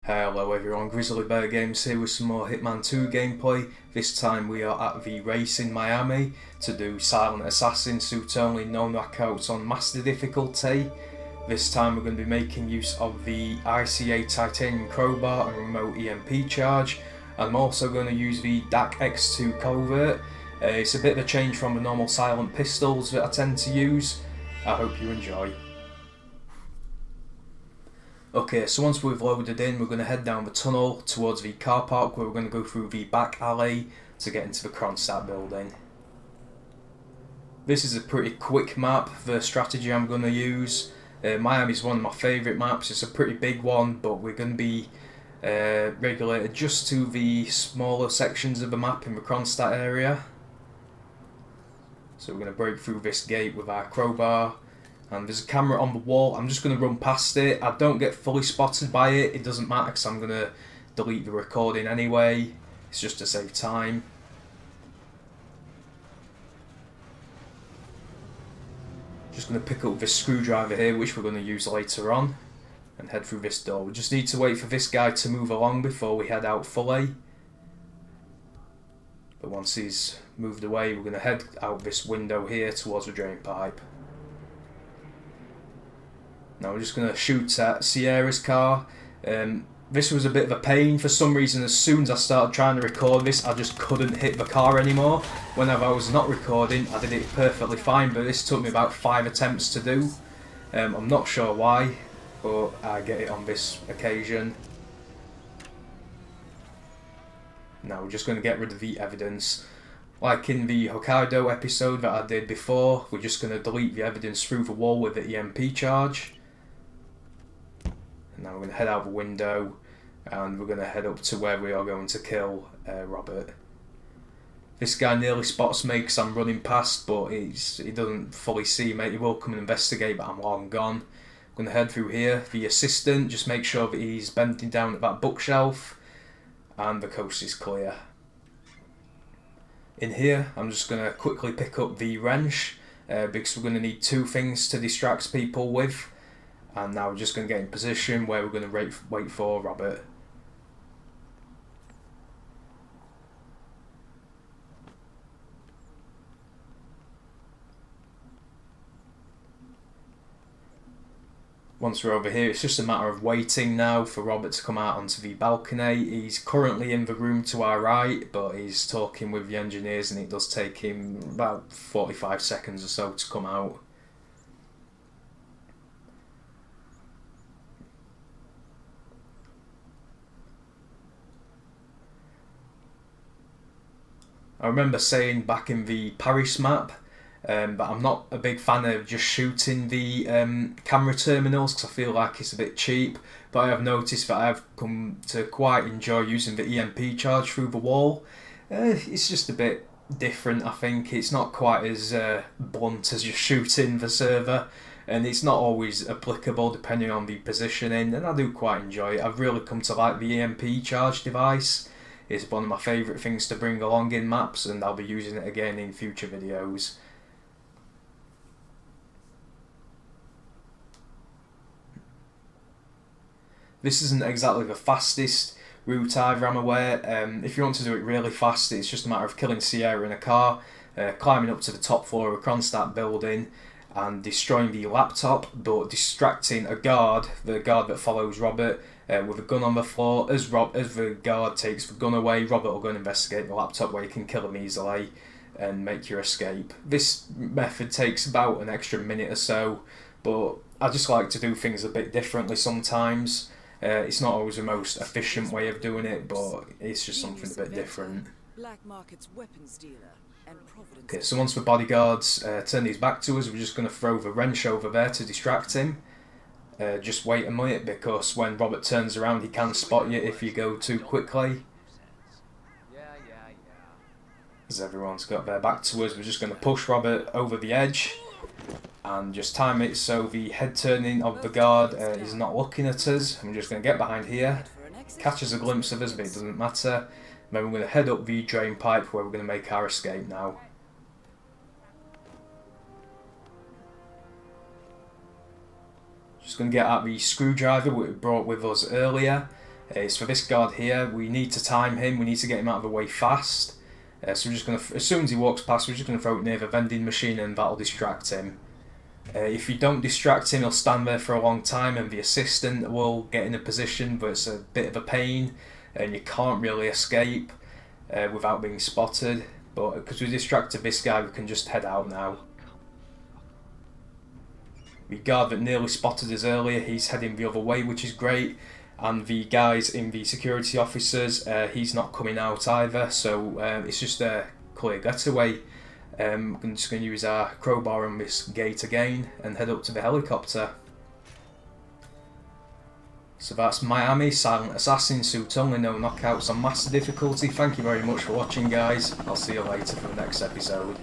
Hello everyone, Grizzly Bear Games here with some more Hitman 2 gameplay. This time we are at the race in Miami to do Silent Assassin suit only, no knockouts on Master difficulty. This time we're going to be making use of the ICA titanium crowbar and remote EMP charge. I'm also going to use the DAC X2 covert. It's a bit of a change from the normal silent pistols that I tend to use. I hope you enjoy. Okay, so once we've loaded in, we're going to head down the tunnel towards the car park where we're going to go through the back alley to get into the Kronstadt building. This is a pretty quick map, the strategy I'm going to use. Miami's one of my favourite maps, it's a pretty big one, but we're going to be regulated just to the smaller sections of the map in the Kronstadt area. So we're going to break through this gate with our crowbar. And there's a camera on the wall. I'm just going to run past it. I don't get fully spotted by it. It doesn't matter because I'm going to delete the recording anyway. It's just to save time. Just going to pick up this screwdriver here, which we're going to use later on, and head through this door. We just need to wait for this guy to move along before we head out fully. But once he's moved away, we're going to head out this window here towards the drain pipe. Now we're just going to shoot at Sierra's car. This was a bit of a pain for some reason. As soon as I started trying to record this, I just couldn't hit the car anymore. Whenever I was not recording, I did it perfectly fine, but this took me about 5 attempts to do. I'm not sure why, but I get it on this occasion. Now we're just going to get rid of the evidence. Like in the Hokkaido episode that I did before, we're just going to delete the evidence through the wall with the EMP charge. And now we're going to head out the window and we're going to head up to where we are going to kill Robert. This guy nearly spots me because I'm running past, but he doesn't fully see me. He will come and investigate, but I'm long gone. I'm going to head through here. The assistant, just make sure that he's bending down at that bookshelf and the coast is clear. In here, I'm just going to quickly pick up the wrench because we're going to need 2 things to distract people with. And now we're just going to get in position where we're going to wait for Robert. Once we're over here, it's just a matter of waiting now for Robert to come out onto the balcony. He's currently in the room to our right, but he's talking with the engineers and it does take him about 45 seconds or so to come out. I remember saying back in the Paris map but I'm not a big fan of just shooting the camera terminals because I feel like it's a bit cheap, but I have noticed that I have come to quite enjoy using the EMP charge through the wall. It's just a bit different, I think. It's not quite as blunt as just shooting the server, and it's not always applicable depending on the positioning, and I do quite enjoy it. I've really come to like the EMP charge device. It's one of my favourite things to bring along in maps, and I'll be using it again in future videos. This isn't exactly the fastest route either, I'm aware. If you want to do it really fast, it's just a matter of killing Sierra in a car, climbing up to the top floor of a Kronstadt building and destroying the laptop, but distracting a guard, the guard that follows Robert, with a gun on the floor. As the guard takes the gun away, Robert will go and investigate the laptop where you can kill him easily and make your escape. This method takes about an extra minute or so, but I just like to do things a bit differently sometimes. It's not always the most efficient way of doing it, but it's just something a bit different. Okay, so once the bodyguards turn his back to us, we're just going to throw the wrench over there to distract him. Just wait a minute, because when Robert turns around he can spot you if you go too quickly. As everyone's got their back to us, we're just going to push Robert over the edge and just time it so the head turning of the guard is not looking at us. I'm just going to get behind here, catches a glimpse of us, but it doesn't matter. And then we're going to head up the drain pipe where we're going to make our escape now. Just going to get out the screwdriver we brought with us earlier It's for this guard here. We need to time him. We need to get him out of the way fast. So we're just going to, as soon as he walks past, we're just going to throw it near the vending machine and that'll distract him. If you don't distract him, he'll stand there for a long time and the assistant will get in a position, but it's a bit of a pain and you can't really escape without being spotted. But because we distracted this guy, we can just head out now. The guard that nearly spotted us earlier, he's heading the other way, which is great. And the guys in the security officers, he's not coming out either, so it's just a clear getaway. I'm just going to use our crowbar on this gate again and head up to the helicopter. So that's Miami, Silent Assassin, suit only, no knockouts on master difficulty. Thank you very much for watching, guys. I'll see you later for the next episode.